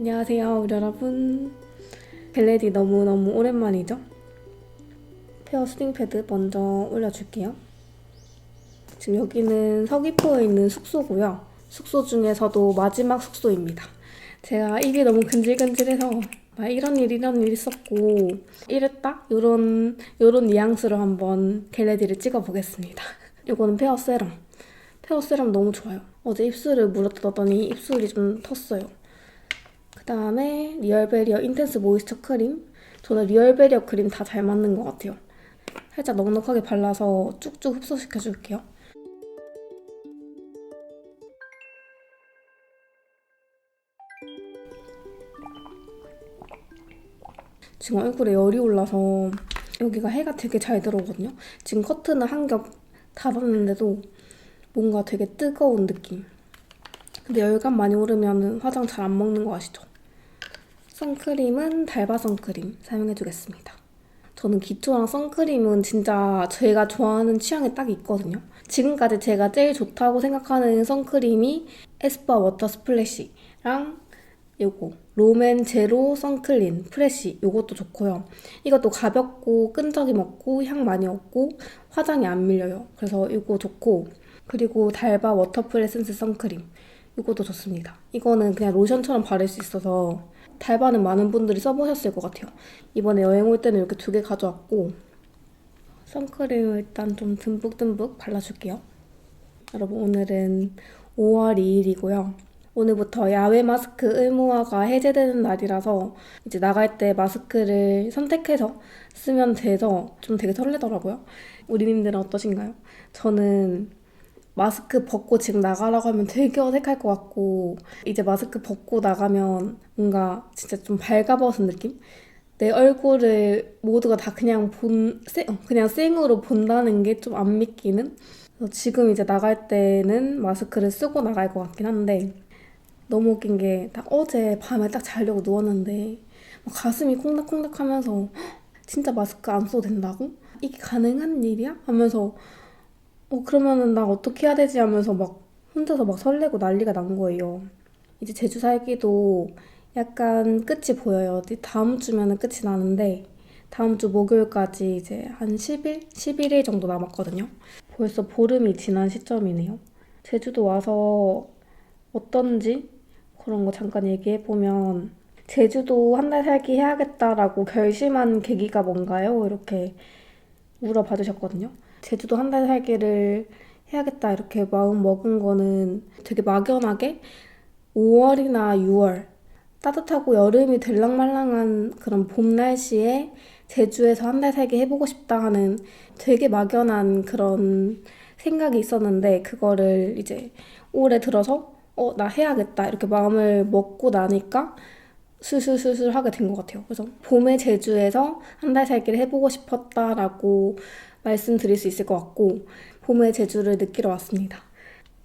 안녕하세요 우리 여러분. 겟레디 너무너무 오랜만이죠? 페어 수딩 패드 먼저 올려줄게요. 지금 여기는 서귀포에 있는 숙소고요. 숙소 중에서도 마지막 숙소입니다. 제가 입이 너무 근질근질해서 이런 일 있었고 이랬다? 요런 뉘앙스로 한번 겟레디를 찍어보겠습니다. 이거는 페어 세럼. 페어 세럼 너무 좋아요. 어제 입술을 물어뜯었더니 입술이 좀 텄어요. 그 다음에 리얼베리어 인텐스 모이스처 크림. 저는 리얼베리어 크림 다 잘 맞는 것 같아요. 살짝 넉넉하게 발라서 쭉쭉 흡수시켜줄게요. 지금 얼굴에 열이 올라서 여기가 해가 되게 잘 들어오거든요. 지금 커튼을 한 겹 닫았는데도 뭔가 되게 뜨거운 느낌. 근데 열감 많이 오르면 화장 잘 안 먹는 거 아시죠? 선크림은 달바 선크림 사용해주겠습니다. 저는 기초랑 선크림은 진짜 제가 좋아하는 취향에 딱 있거든요. 지금까지 제가 제일 좋다고 생각하는 선크림이 에스쁘아 워터 스플래시랑 요거 롬앤 제로 선클린 프레쉬, 요것도 좋고요. 이것도 가볍고 끈적임 없고 향 많이 없고 화장이 안 밀려요. 그래서 이거 좋고, 그리고 달바 워터풀 에센스 선크림, 이것도 좋습니다. 이거는 그냥 로션처럼 바를 수 있어서 달바는 많은 분들이 써보셨을 것 같아요. 이번에 여행 올 때는 이렇게 2개 가져왔고, 선크림을 일단 좀 듬뿍듬뿍 발라줄게요. 여러분, 오늘은 5월 2일이고요. 오늘부터 야외 마스크 의무화가 해제되는 날이라서 이제 나갈 때 마스크를 선택해서 쓰면 돼서 좀 되게 설레더라고요. 우리님들은 어떠신가요? 저는 마스크 벗고 지금 나가라고 하면 되게 어색할 것 같고, 이제 마스크 벗고 나가면 뭔가 진짜 좀 발가벗은 느낌? 내 얼굴을 모두가 다 그냥 생으로 본다는 게 좀 안 믿기는? 그래서 지금 이제 나갈 때는 마스크를 쓰고 나갈 것 같긴 한데, 너무 웃긴 게 딱 어제 밤에 딱 자려고 누웠는데 막 가슴이 콩닥콩닥 하면서 진짜 마스크 안 써도 된다고? 이게 가능한 일이야? 하면서 그러면은 나 어떻게 해야 되지? 하면서 막 혼자서 막 설레고 난리가 난 거예요. 이제 제주 살기도 약간 끝이 보여요. 다음 주면은 끝이 나는데 다음 주 목요일까지 이제 한 10일? 11일 정도 남았거든요. 벌써 보름이 지난 시점이네요. 제주도 와서 어떤지 그런 거 잠깐 얘기해보면, 제주도 한 달 살기 해야겠다라고 결심한 계기가 뭔가요? 이렇게 물어봐 주셨거든요. 제주도 한 달 살기를 해야겠다 이렇게 마음 먹은 거는 되게 막연하게 5월이나 6월 따뜻하고 여름이 들랑말랑한 그런 봄 날씨에 제주에서 한 달 살기 해보고 싶다 하는 되게 막연한 그런 생각이 있었는데, 그거를 이제 올해 들어서 나 해야겠다 이렇게 마음을 먹고 나니까 슬슬슬슬 하게 된 것 같아요. 그래서 봄에 제주에서 한 달 살기를 해보고 싶었다라고 말씀드릴 수 있을 것 같고, 봄에 제주를 느끼러 왔습니다.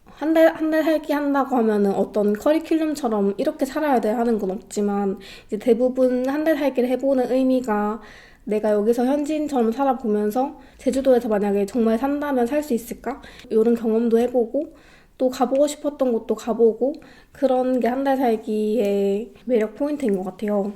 한 달 살기 한다고 하면은 어떤 커리큘럼처럼 이렇게 살아야 돼 하는 건 없지만, 이제 대부분 한 달 살기를 해보는 의미가 내가 여기서 현지인처럼 살아보면서 제주도에서 만약에 정말 산다면 살 수 있을까? 이런 경험도 해보고 또 가보고 싶었던 곳도 가보고, 그런 게 한 달 살기의 매력 포인트인 것 같아요.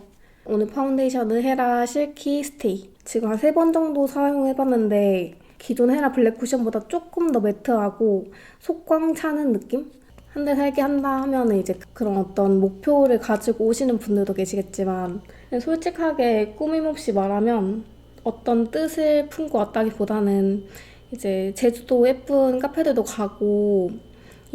오늘 파운데이션은 헤라 실키 스테이. 지금 한 3번 정도 사용해봤는데 기존 헤라 블랙 쿠션보다 조금 더 매트하고 속광 차는 느낌? 한 달 살기 한다 하면 이제 그런 어떤 목표를 가지고 오시는 분들도 계시겠지만, 솔직하게 꾸밈 없이 말하면 어떤 뜻을 품고 왔다기보다는 이제 제주도 예쁜 카페들도 가고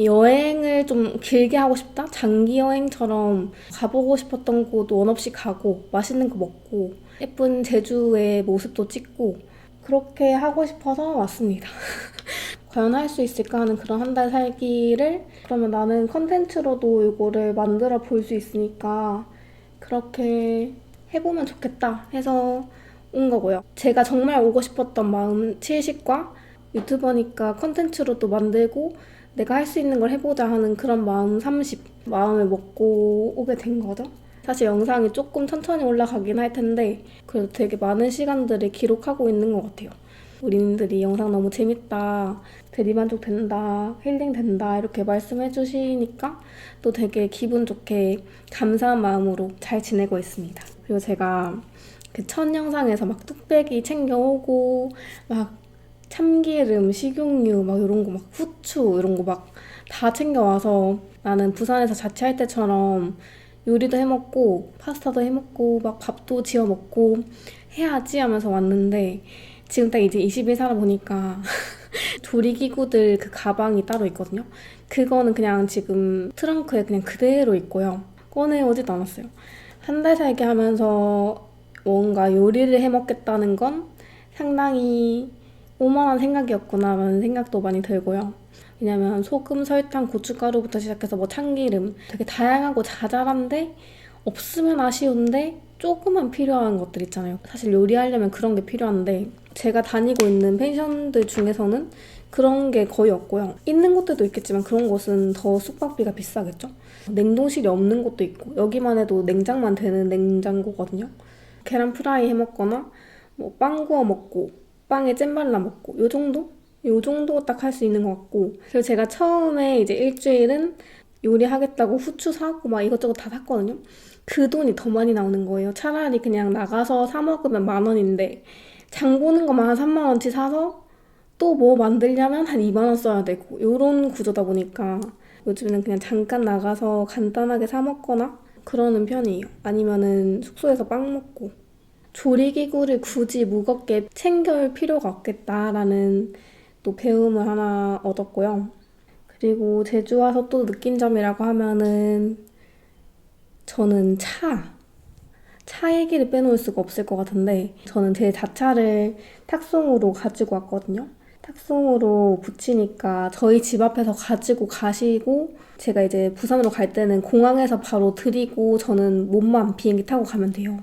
여행을 좀 길게 하고 싶다? 장기 여행처럼 가보고 싶었던 곳 원 없이 가고 맛있는 거 먹고 예쁜 제주의 모습도 찍고 그렇게 하고 싶어서 왔습니다. 과연 할 수 있을까 하는 그런 한 달 살기를, 그러면 나는 컨텐츠로도 이거를 만들어 볼 수 있으니까 그렇게 해보면 좋겠다 해서 온 거고요. 제가 정말 오고 싶었던 마음 70과 유튜버니까 컨텐츠로도 만들고 내가 할 수 있는 걸 해보자 하는 그런 마음 30, 마음을 먹고 오게 된 거죠. 사실 영상이 조금 천천히 올라가긴 할 텐데 그래도 되게 많은 시간들을 기록하고 있는 것 같아요. 우리님들이 영상 너무 재밌다, 대리만족 된다, 힐링 된다 이렇게 말씀해 주시니까 또 되게 기분 좋게 감사한 마음으로 잘 지내고 있습니다. 그리고 제가 그 첫 영상에서 막 뚝배기 챙겨오고 막 참기름, 식용유 막 이런 거 막 후추 이런 거 막 다 챙겨와서 나는 부산에서 자취할 때처럼 요리도 해먹고 파스타도 해먹고 막 밥도 지어 먹고 해야지 하면서 왔는데 지금 딱 이제 20일 살아보니까 조리기구들 그 가방이 따로 있거든요. 그거는 그냥 지금 트렁크에 그냥 그대로 있고요. 꺼내오지도 않았어요. 한 달 살기 하면서 뭔가 요리를 해먹겠다는 건 상당히 오만한 생각이었구나 라는 생각도 많이 들고요. 왜냐면 소금, 설탕, 고춧가루부터 시작해서 뭐 참기름 되게 다양하고 자잘한데 없으면 아쉬운데 조금만 필요한 것들 있잖아요. 사실 요리하려면 그런 게 필요한데 제가 다니고 있는 펜션들 중에서는 그런 게 거의 없고요. 있는 곳들도 있겠지만 그런 곳은 더 숙박비가 비싸겠죠. 냉동실이 없는 곳도 있고 여기만 해도 냉장만 되는 냉장고거든요. 계란 프라이 해 먹거나 뭐 빵 구워 먹고 빵에 잼 발라 먹고 요 정도? 요 정도 딱 할 수 있는 것 같고 그래서 제가 처음에 이제 일주일은 요리하겠다고 후추 사고 막 이것저것 다 샀거든요. 그 돈이 더 많이 나오는 거예요. 차라리 그냥 나가서 사 먹으면 10,000원인데 장 보는 것만 한 30,000원치 사서 또 뭐 만들려면 한 20,000원 써야 되고 요런 구조다 보니까 요즘에는 그냥 잠깐 나가서 간단하게 사 먹거나 그러는 편이에요. 아니면은 숙소에서 빵 먹고 조리기구를 굳이 무겁게 챙겨올 필요가 없겠다라는 또 배움을 하나 얻었고요. 그리고 제주 와서 또 느낀 점이라고 하면은 저는 차 얘기를 빼놓을 수가 없을 것 같은데 저는 제 자차를 탁송으로 가지고 왔거든요. 탁송으로 붙이니까 저희 집 앞에서 가지고 가시고 제가 이제 부산으로 갈 때는 공항에서 바로 드리고 저는 몸만 비행기 타고 가면 돼요.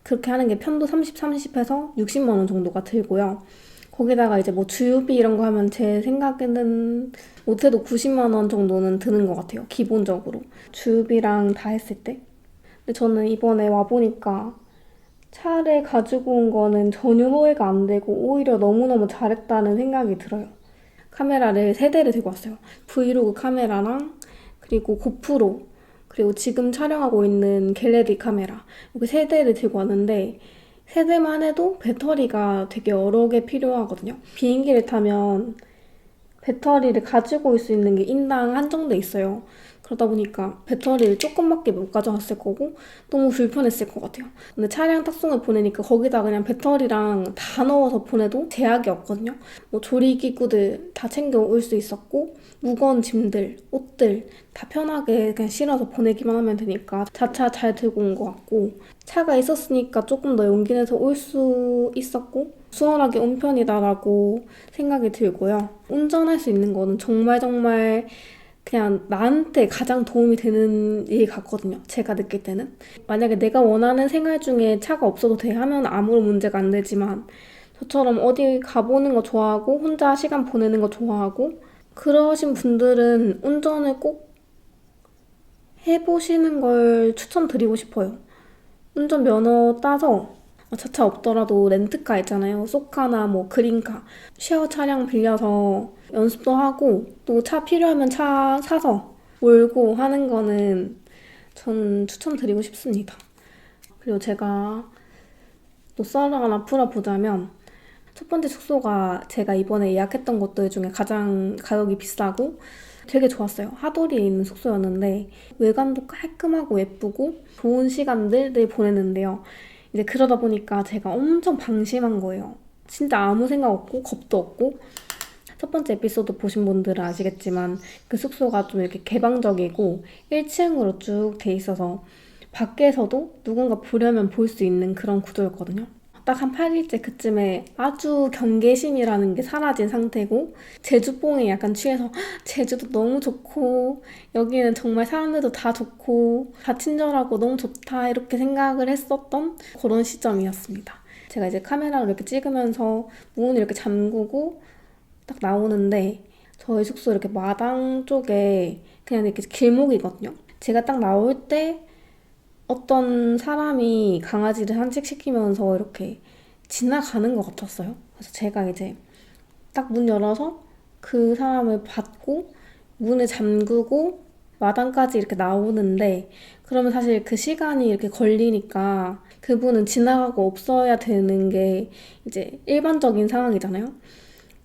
그렇게 하는 게 편도 30, 30 해서 60만 원 정도가 들고요. 거기다가 이제 뭐 주유비 이런 거 하면 제 생각에는 못해도 90만 원 정도는 드는 것 같아요. 기본적으로. 주유비랑 다 했을 때. 근데 저는 이번에 와보니까 차를 가지고 온 거는 전혀 후회가 안 되고 오히려 너무너무 잘했다는 생각이 들어요. 카메라를 3대를 들고 왔어요. 브이로그 카메라랑 그리고 고프로 그리고 지금 촬영하고 있는 갤러리 카메라 이렇게 3대를 들고 왔는데 3대만 해도 배터리가 되게 여러 개 필요하거든요. 비행기를 타면 배터리를 가지고 올 수 있는 게 인당 한정돼 있어요. 그러다 보니까 배터리를 조금밖에 못 가져왔을 거고 너무 불편했을 것 같아요. 근데 차량 탁송을 보내니까 거기다 그냥 배터리랑 다 넣어서 보내도 제약이 없거든요. 뭐 조리기구들 다 챙겨 올 수 있었고 무거운 짐들, 옷들 다 편하게 그냥 실어서 보내기만 하면 되니까 자차 잘 들고 온 것 같고 차가 있었으니까 조금 더 용기 내서 올 수 있었고 수월하게 온 편이다라고 생각이 들고요. 운전할 수 있는 거는 정말 정말 그냥 나한테 가장 도움이 되는 일 같거든요. 제가 느낄 때는. 만약에 내가 원하는 생활 중에 차가 없어도 돼 하면 아무런 문제가 안 되지만 저처럼 어디 가보는 거 좋아하고 혼자 시간 보내는 거 좋아하고 그러신 분들은 운전을 꼭 해보시는 걸 추천드리고 싶어요. 운전면허 따서 자차 없더라도 렌트카 있잖아요. 쏘카나 뭐 그린카. 쉐어 차량 빌려서 연습도 하고 또 차 필요하면 차 사서 몰고 하는 거는 전 추천드리고 싶습니다. 그리고 제가 또 썰을 하나 풀어보자면 첫 번째 숙소가 제가 이번에 예약했던 곳들 중에 가장 가격이 비싸고 되게 좋았어요. 하도리에 있는 숙소였는데 외관도 깔끔하고 예쁘고 좋은 시간들을 보냈는데요. 이제 그러다 보니까 제가 엄청 방심한 거예요. 진짜 아무 생각 없고 겁도 없고 첫 번째 에피소드 보신 분들은 아시겠지만 그 숙소가 좀 이렇게 개방적이고 1층으로 쭉 돼 있어서 밖에서도 누군가 보려면 볼 수 있는 그런 구조였거든요. 딱 한 8일째 그쯤에 아주 경계심이라는 게 사라진 상태고 제주뽕에 약간 취해서 제주도 너무 좋고 여기는 정말 사람들도 다 좋고 다 친절하고 너무 좋다 이렇게 생각을 했었던 그런 시점이었습니다. 제가 이제 카메라로 이렇게 찍으면서 문을 이렇게 잠그고 딱 나오는데 저희 숙소 이렇게 마당 쪽에 그냥 이렇게 길목이거든요. 제가 딱 나올 때 어떤 사람이 강아지를 산책시키면서 이렇게 지나가는 것 같았어요. 그래서 제가 이제 딱 문 열어서 그 사람을 받고 문을 잠그고 마당까지 이렇게 나오는데 그러면 사실 그 시간이 이렇게 걸리니까 그분은 지나가고 없어야 되는 게 이제 일반적인 상황이잖아요.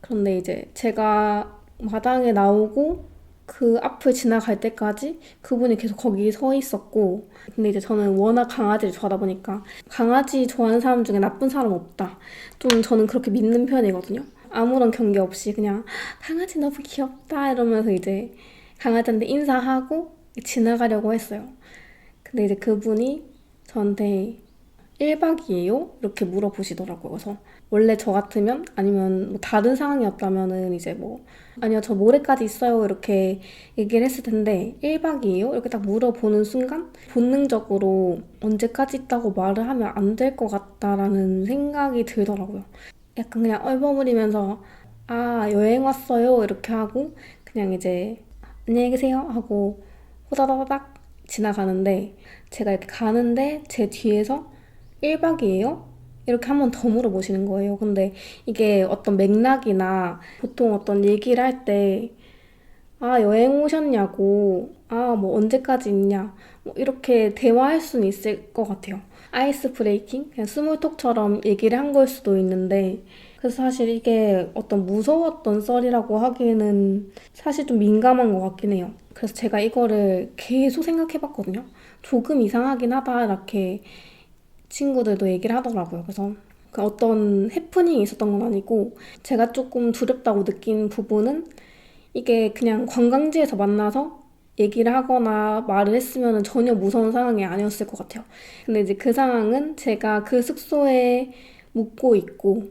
그런데 이제 제가 마당에 나오고 그 앞을 지나갈 때까지 그분이 계속 거기 서 있었고 근데 이제 저는 워낙 강아지를 좋아하다 보니까 강아지 좋아하는 사람 중에 나쁜 사람 없다. 좀 저는 그렇게 믿는 편이거든요. 아무런 경계 없이 그냥 강아지 너무 귀엽다 이러면서 이제 강아지한테 인사하고 지나가려고 했어요. 근데 이제 그분이 저한테 1박이에요? 이렇게 물어보시더라고요. 그래서 원래 저 같으면 아니면 뭐 다른 상황이었다면은 이제 뭐 아니요 저 모레까지 있어요 이렇게 얘기를 했을 텐데 1박이에요? 이렇게 딱 물어보는 순간 본능적으로 언제까지 있다고 말을 하면 안 될 것 같다라는 생각이 들더라고요. 약간 그냥 얼버무리면서 아 여행 왔어요 이렇게 하고 그냥 이제 안녕히 계세요 하고 호다다닥 지나가는데 제가 이렇게 가는데 제 뒤에서 1박이에요? 이렇게 한 번 더 물어보시는 거예요. 근데 이게 어떤 맥락이나 보통 어떤 얘기를 할 때, 아, 여행 오셨냐고, 아, 뭐 언제까지 있냐, 뭐 이렇게 대화할 수는 있을 것 같아요. 아이스 브레이킹? 그냥 스몰톡처럼 얘기를 한 걸 수도 있는데, 그래서 사실 이게 어떤 무서웠던 썰이라고 하기에는 사실 좀 민감한 것 같긴 해요. 그래서 제가 이거를 계속 생각해 봤거든요. 조금 이상하긴 하다, 이렇게 친구들도 얘기를 하더라고요. 그래서 그 어떤 해프닝이 있었던 건 아니고 제가 조금 두렵다고 느낀 부분은 이게 그냥 관광지에서 만나서 얘기를 하거나 말을 했으면 전혀 무서운 상황이 아니었을 것 같아요. 근데 이제 그 상황은 제가 그 숙소에 묵고 있고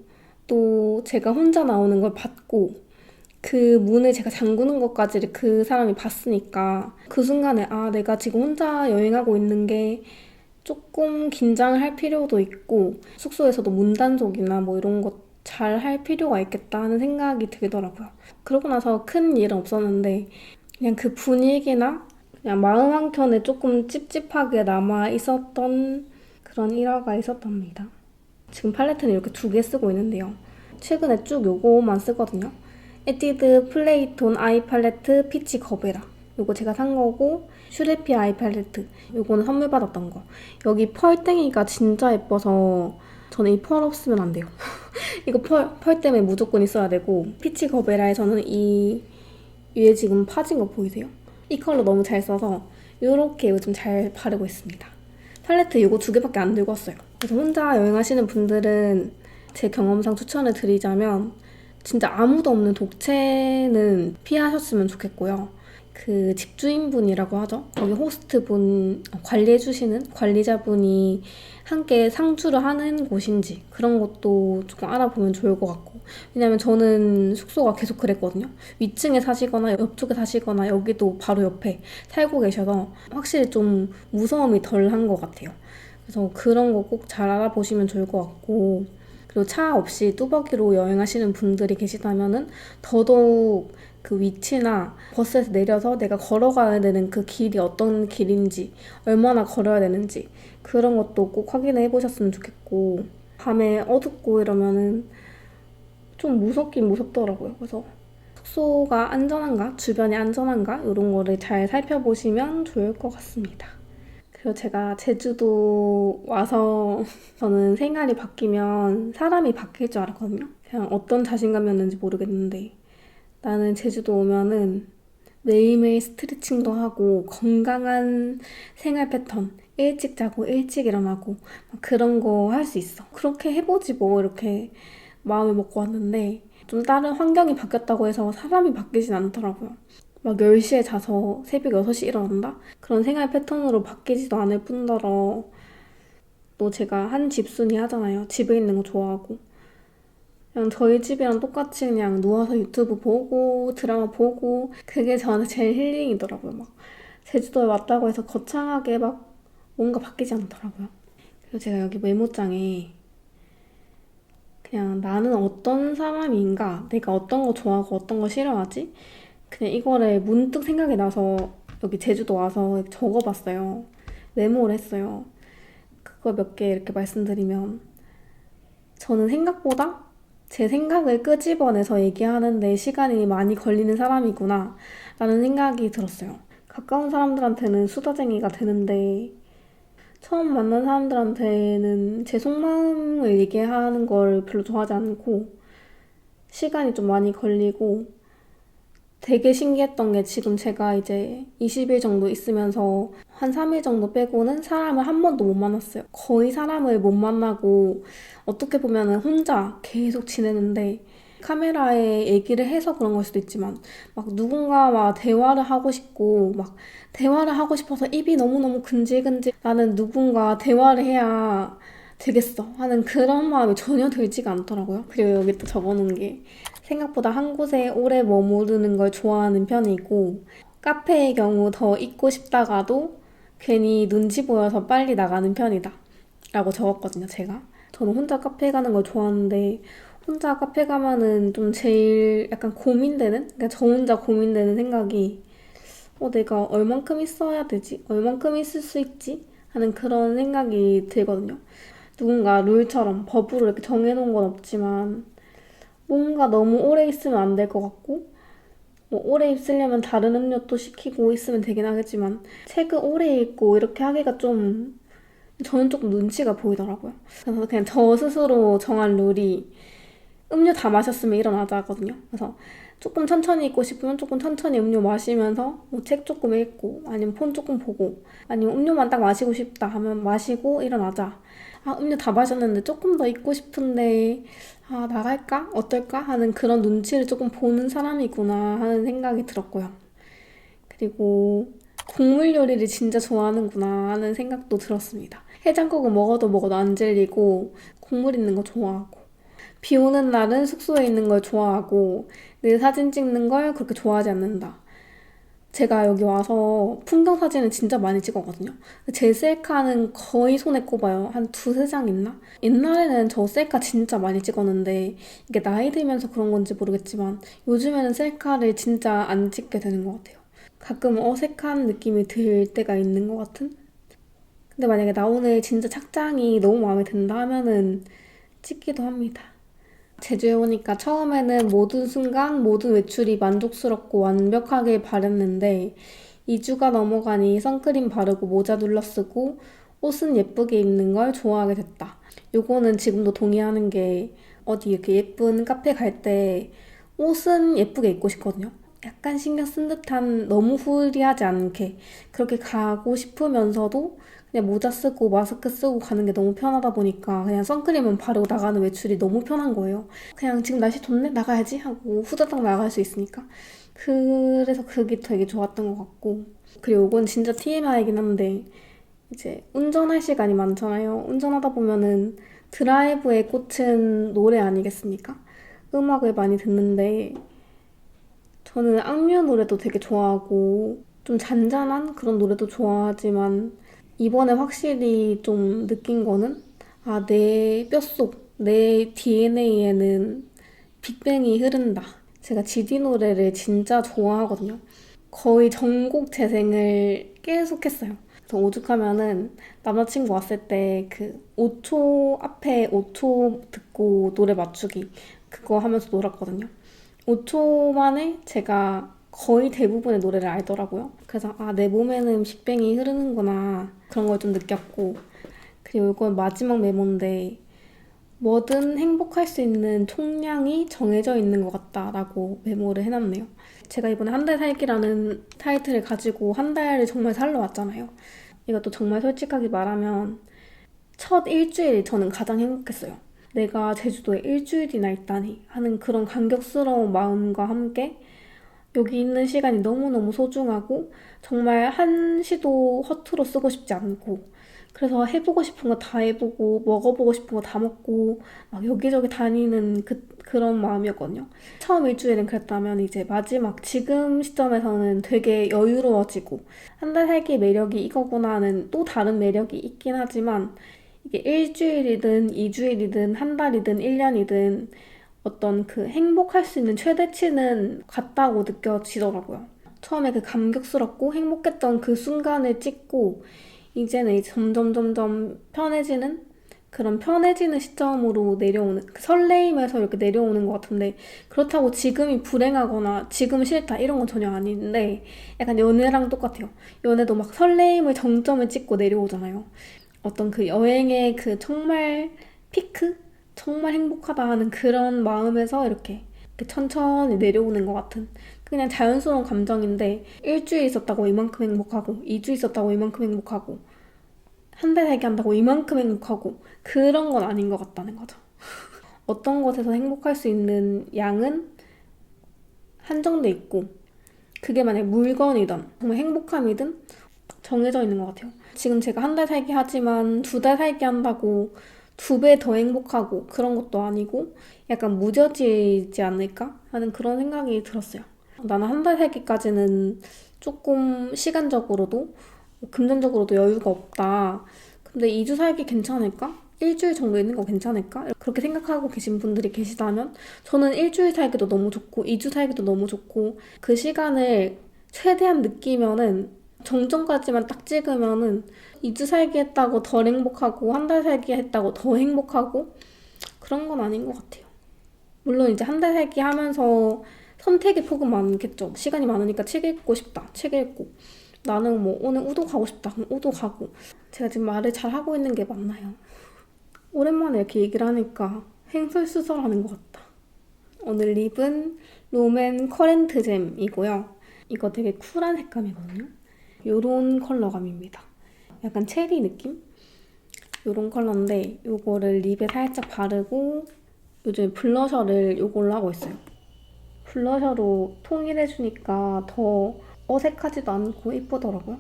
또 제가 혼자 나오는 걸 봤고 그 문을 제가 잠그는 것까지를 그 사람이 봤으니까 그 순간에 아 내가 지금 혼자 여행하고 있는 게 조금 긴장을 할 필요도 있고 숙소에서도 문단속이나 뭐 이런 것 잘 할 필요가 있겠다 하는 생각이 들더라고요. 그러고 나서 큰 일은 없었는데 그냥 그 분위기나 그냥 마음 한켠에 조금 찝찝하게 남아 있었던 그런 일화가 있었답니다. 지금 팔레트는 이렇게 두 개 쓰고 있는데요. 최근에 쭉 요거만 쓰거든요. 에뛰드 플레이톤 아이 팔레트 피치 거베라. 요거 제가 산 거고 슈레피 아이 팔레트. 요거는 선물 받았던 거. 여기 펄땡이가 진짜 예뻐서 저는 이 펄 없으면 안 돼요. 이거 펄 때문에 무조건 있어야 되고 피치 거베라에서는 이 위에 지금 파진 거 보이세요? 이 컬러 너무 잘 써서 이렇게 요즘 잘 바르고 있습니다. 팔레트 이거 두 개밖에 안 들고 왔어요. 그래서 혼자 여행하시는 분들은 제 경험상 추천을 드리자면 진짜 아무도 없는 독채는 피하셨으면 좋겠고요. 그 집주인분이라고 하죠. 거기 호스트분 관리해주시는 관리자분이 함께 상주를 하는 곳인지 그런 것도 조금 알아보면 좋을 것 같고 왜냐면 저는 숙소가 계속 그랬거든요. 위층에 사시거나 옆쪽에 사시거나 여기도 바로 옆에 살고 계셔서 확실히 좀 무서움이 덜한 것 같아요. 그래서 그런 거 꼭 잘 알아보시면 좋을 것 같고 그리고 차 없이 뚜벅이로 여행하시는 분들이 계시다면은 더더욱 그 위치나 버스에서 내려서 내가 걸어가야 되는 그 길이 어떤 길인지 얼마나 걸어야 되는지 그런 것도 꼭 확인해 보셨으면 좋겠고 밤에 어둡고 이러면은 좀 무섭긴 무섭더라고요. 그래서 숙소가 안전한가 주변이 안전한가 이런 거를 잘 살펴보시면 좋을 것 같습니다. 그리고 제가 제주도 와서 저는 생활이 바뀌면 사람이 바뀔 줄 알았거든요. 그냥 어떤 자신감이었는지 모르겠는데 나는 제주도 오면은 매일매일 스트레칭도 하고 건강한 생활 패턴 일찍 자고 일찍 일어나고 막 그런 거 할 수 있어. 그렇게 해보지 뭐 이렇게 마음을 먹고 왔는데 좀 다른 환경이 바뀌었다고 해서 사람이 바뀌진 않더라고요. 막 10시에 자서 새벽 6시 일어난다? 그런 생활 패턴으로 바뀌지도 않을 뿐더러 또 제가 한 집순이 하잖아요. 집에 있는 거 좋아하고. 그냥 저희 집이랑 똑같이 그냥 누워서 유튜브 보고 드라마 보고 그게 저한테 제일 힐링이더라고요. 막 제주도에 왔다고 해서 거창하게 막 뭔가 바뀌지 않더라고요. 그리고 제가 여기 메모장에 그냥 나는 어떤 사람인가, 내가 어떤 거 좋아하고 어떤 거 싫어하지? 그냥 이거를 문득 생각이 나서 여기 제주도 와서 적어봤어요. 메모를 했어요. 그거 몇 개 이렇게 말씀드리면 저는 생각보다 제 생각을 끄집어내서 얘기하는데 시간이 많이 걸리는 사람이구나 라는 생각이 들었어요. 가까운 사람들한테는 수다쟁이가 되는데 처음 만난 사람들한테는 제 속마음을 얘기하는 걸 별로 좋아하지 않고 시간이 좀 많이 걸리고 되게 신기했던 게 지금 제가 이제 20일 정도 있으면서 한 3일 정도 빼고는 사람을 한 번도 못 만났어요. 거의 사람을 못 만나고 어떻게 보면 혼자 계속 지내는데 카메라에 얘기를 해서 그런 걸 수도 있지만 막 누군가와 대화를 하고 싶고 막 대화를 하고 싶어서 입이 너무너무 근질근질 나는 누군가 대화를 해야 되겠어 하는 그런 마음이 전혀 들지가 않더라고요. 그리고 여기 또 적어놓은 게 생각보다 한 곳에 오래 머무르는 걸 좋아하는 편이고 카페의 경우 더 있고 싶다가도 괜히 눈치 보여서 빨리 나가는 편이다 라고 적었거든요, 제가. 저는 혼자 카페 가는 걸 좋아하는데 혼자 카페 가면은 좀 제일 약간 고민되는? 그러니까 저 혼자 고민되는 생각이 내가 얼만큼 있어야 되지? 얼만큼 있을 수 있지? 하는 그런 생각이 들거든요. 누군가 룰처럼 법으로 이렇게 정해놓은 건 없지만 뭔가 너무 오래 있으면 안 될 것 같고 뭐 오래 있으려면 다른 음료 또 시키고 있으면 되긴 하겠지만 책을 오래 읽고 이렇게 하기가 좀 저는 조금 눈치가 보이더라고요. 그래서 그냥 저 스스로 정한 룰이 음료 다 마셨으면 일어나자거든요. 그래서 조금 천천히 읽고 싶으면 조금 천천히 음료 마시면서 뭐 책 조금 읽고 아니면 폰 조금 보고 아니면 음료만 딱 마시고 싶다 하면 마시고 일어나자. 아, 음료 다 마셨는데 조금 더 읽고 싶은데 아, 나갈까? 어떨까? 하는 그런 눈치를 조금 보는 사람이구나 하는 생각이 들었고요. 그리고 국물 요리를 진짜 좋아하는구나 하는 생각도 들었습니다. 해장국은 먹어도 안 질리고 국물 있는 거 좋아하고 비 오는 날은 숙소에 있는 걸 좋아하고 늘 사진 찍는 걸 그렇게 좋아하지 않는다. 제가 여기 와서 풍경 사진을 진짜 많이 찍었거든요. 제 셀카는 거의 손에 꼽아요. 한 두세 장 있나? 옛날에는 저 셀카 진짜 많이 찍었는데 이게 나이 들면서 그런 건지 모르겠지만 요즘에는 셀카를 진짜 안 찍게 되는 것 같아요. 가끔 어색한 느낌이 들 때가 있는 것 같은? 근데 만약에 나 오늘 진짜 착장이 너무 마음에 든다 하면은 찍기도 합니다. 제주에 오니까 처음에는 모든 순간 모든 외출이 만족스럽고 완벽하게 바랬는데 2주가 넘어가니 선크림 바르고 모자 둘러쓰고 옷은 예쁘게 입는 걸 좋아하게 됐다. 요거는 지금도 동의하는 게 어디 이렇게 예쁜 카페 갈 때 옷은 예쁘게 입고 싶거든요. 약간 신경 쓴 듯한 너무 후리하지 않게 그렇게 가고 싶으면서도 그냥 모자 쓰고 마스크 쓰고 가는 게 너무 편하다 보니까 그냥 선크림은 바르고 나가는 외출이 너무 편한 거예요. 그냥 지금 날씨 좋네? 나가야지 하고 후다닥 나갈 수 있으니까. 그래서 그게 되게 좋았던 것 같고. 그리고 이건 진짜 TMI이긴 한데 이제 운전할 시간이 많잖아요. 운전하다 보면은 드라이브에 꽂힌 노래 아니겠습니까? 음악을 많이 듣는데 저는 악뮤 노래도 되게 좋아하고 좀 잔잔한 그런 노래도 좋아하지만 이번에 확실히 좀 느낀 거는 아, 내 뼛속, 내 DNA에는 빅뱅이 흐른다. 제가 GD 노래를 진짜 좋아하거든요. 거의 전곡 재생을 계속 했어요. 그래서 오죽하면은 남자친구 왔을 때 그 5초 앞에 5초 듣고 노래 맞추기 그거 하면서 놀았거든요. 5초 만에 제가 거의 대부분의 노래를 알더라고요. 그래서 아, 내 몸에는 빅뱅이 흐르는구나 그런 걸 좀 느꼈고 그리고 이건 마지막 메모인데 뭐든 행복할 수 있는 총량이 정해져 있는 것 같다라고 메모를 해놨네요. 제가 이번에 한 달 살기라는 타이틀을 가지고 한 달을 정말 살러 왔잖아요. 이것도 정말 솔직하게 말하면 첫 일주일이 저는 가장 행복했어요. 내가 제주도에 일주일이나 있다니 하는 그런 감격스러운 마음과 함께 여기 있는 시간이 너무너무 소중하고 정말 한시도 허투루 쓰고 싶지 않고 그래서 해보고 싶은 거 다 해보고 먹어보고 싶은 거 다 먹고 막 여기저기 다니는 그런 마음이었거든요. 처음 일주일은 그랬다면 이제 마지막 지금 시점에서는 되게 여유로워지고 한 달 살기의 매력이 이거구나 하는 또 다른 매력이 있긴 하지만 이게 일주일이든 이주일이든 한 달이든 1년이든 어떤 그 행복할 수 있는 최대치는 같다고 느껴지더라고요. 처음에 그 감격스럽고 행복했던 그 순간을 찍고 이제는 이제 점점 편해지는 그런 편해지는 시점으로 내려오는, 그 설레임에서 이렇게 내려오는 것 같은데, 그렇다고 지금이 불행하거나 지금 싫다 이런 건 전혀 아닌데, 약간 연애랑 똑같아요. 연애도 막 설레임을 정점을 찍고 내려오잖아요. 어떤 그 여행의 그 정말 피크? 정말 행복하다 하는 그런 마음에서 이렇게 천천히 내려오는 것 같은 그냥 자연스러운 감정인데, 일주일 있었다고 이만큼 행복하고 2주 있었다고 이만큼 행복하고 한 달 살기 한다고 이만큼 행복하고 그런 건 아닌 것 같다는 거죠. 어떤 것에서 행복할 수 있는 양은 한정돼 있고, 그게 만약 물건이든 정말 행복함이든 정해져 있는 것 같아요. 지금 제가 한 달 살기 하지만 2달 살기 한다고 2배 더 행복하고 그런 것도 아니고 약간 무뎌지지 않을까 하는 그런 생각이 들었어요. 나는 한 달 살기까지는 조금 시간적으로도 금전적으로도 여유가 없다. 근데 2주 살기 괜찮을까? 일주일 정도 있는 거 괜찮을까? 그렇게 생각하고 계신 분들이 계시다면 저는 일주일 살기도 너무 좋고 2주 살기도 너무 좋고, 그 시간을 최대한 느끼면은 정점까지만 딱 찍으면은 2주 살기 했다고 덜 행복하고 한 달 살기 했다고 더 행복하고 그런 건 아닌 것 같아요. 물론 이제 한 달 살기 하면서 선택의 폭은 많겠죠. 시간이 많으니까 책 읽고 싶다. 책 읽고. 나는 뭐 오늘 우도 가고 싶다. 그럼 우도 가고. 제가 지금 말을 잘 하고 있는 게 맞나요? 오랜만에 이렇게 얘기를 하니까 횡설수설하는 것 같다. 오늘 립은 롬앤 커렌트 잼이고요. 이거 되게 쿨한 색감이거든요. 요런 컬러감입니다. 약간 체리 느낌? 요런 컬러인데 요거를 립에 살짝 바르고 요즘 블러셔를 요걸로 하고 있어요. 블러셔로 통일해주니까 더 어색하지도 않고 이쁘더라고요.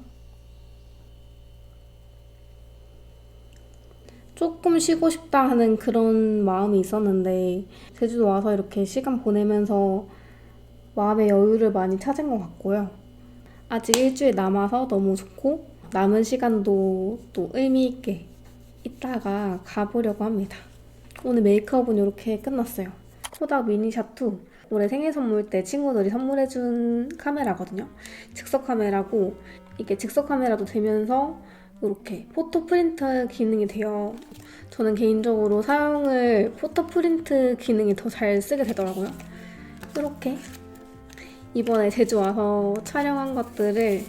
조금 쉬고 싶다 하는 그런 마음이 있었는데 제주도 와서 이렇게 시간 보내면서 마음의 여유를 많이 찾은 것 같고요. 아직 일주일 남아서 너무 좋고 남은 시간도 또 의미 있게 이따가 가보려고 합니다. 오늘 메이크업은 이렇게 끝났어요. 코닥 미니샷2 올해 생일 선물 때 친구들이 선물해준 카메라거든요. 즉석 카메라고 이게 즉석 카메라도 되면서 이렇게 포토 프린트 기능이 돼요. 저는 개인적으로 사용을 포토 프린트 기능이 더 잘 쓰게 되더라고요. 이렇게 이번에 제주 와서 촬영한 것들을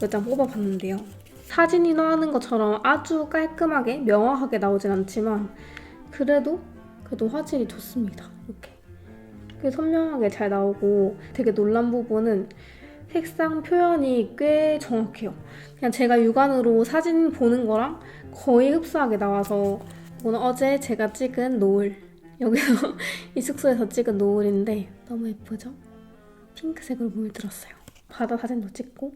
몇 장 뽑아봤는데요. 사진이나 하는 것처럼 아주 깔끔하게 명확하게 나오진 않지만 그래도 화질이 좋습니다. 이렇게 꽤 선명하게 잘 나오고, 되게 놀란 부분은 색상 표현이 꽤 정확해요. 그냥 제가 육안으로 사진 보는 거랑 거의 흡사하게 나와서, 이거는 어제 제가 찍은 노을, 여기서 이 숙소에서 찍은 노을인데 너무 예쁘죠? 핑크색으로 물들었어요. 바다 사진도 찍고,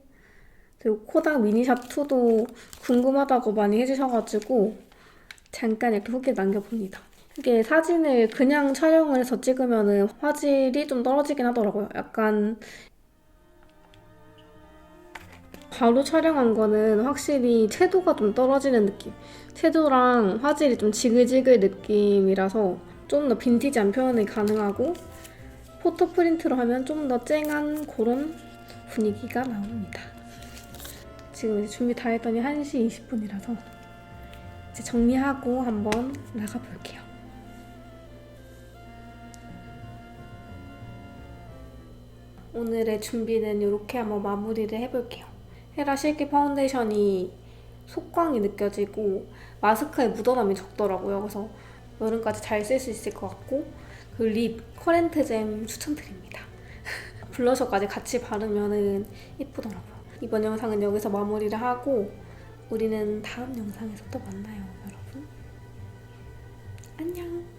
그리고 코닥 미니샷2도 궁금하다고 많이 해주셔가지고 잠깐 이렇게 후기 남겨봅니다. 이게 사진을 그냥 촬영을 해서 찍으면 화질이 좀 떨어지긴 하더라고요. 약간 바로 촬영한 거는 확실히 채도가 좀 떨어지는 느낌. 채도랑 화질이 좀 지글지글 느낌이라서 좀 더 빈티지한 표현이 가능하고, 포토 프린트로 하면 좀 더 쨍한 그런 분위기가 나옵니다. 지금 이제 준비 다 했더니 1시 20분이라서 이제 정리하고 한번 나가볼게요. 오늘의 준비는 이렇게 한번 마무리를 해볼게요. 헤라 실키 파운데이션이 속광이 느껴지고 마스크에 묻어남이 적더라고요. 그래서 여름까지 잘 쓸 수 있을 것 같고, 그 립 커렌트 잼 추천드립니다. 블러셔까지 같이 바르면 예쁘더라고요. 이번 영상은 여기서 마무리를 하고 우리는 다음 영상에서 또 만나요, 여러분. 안녕.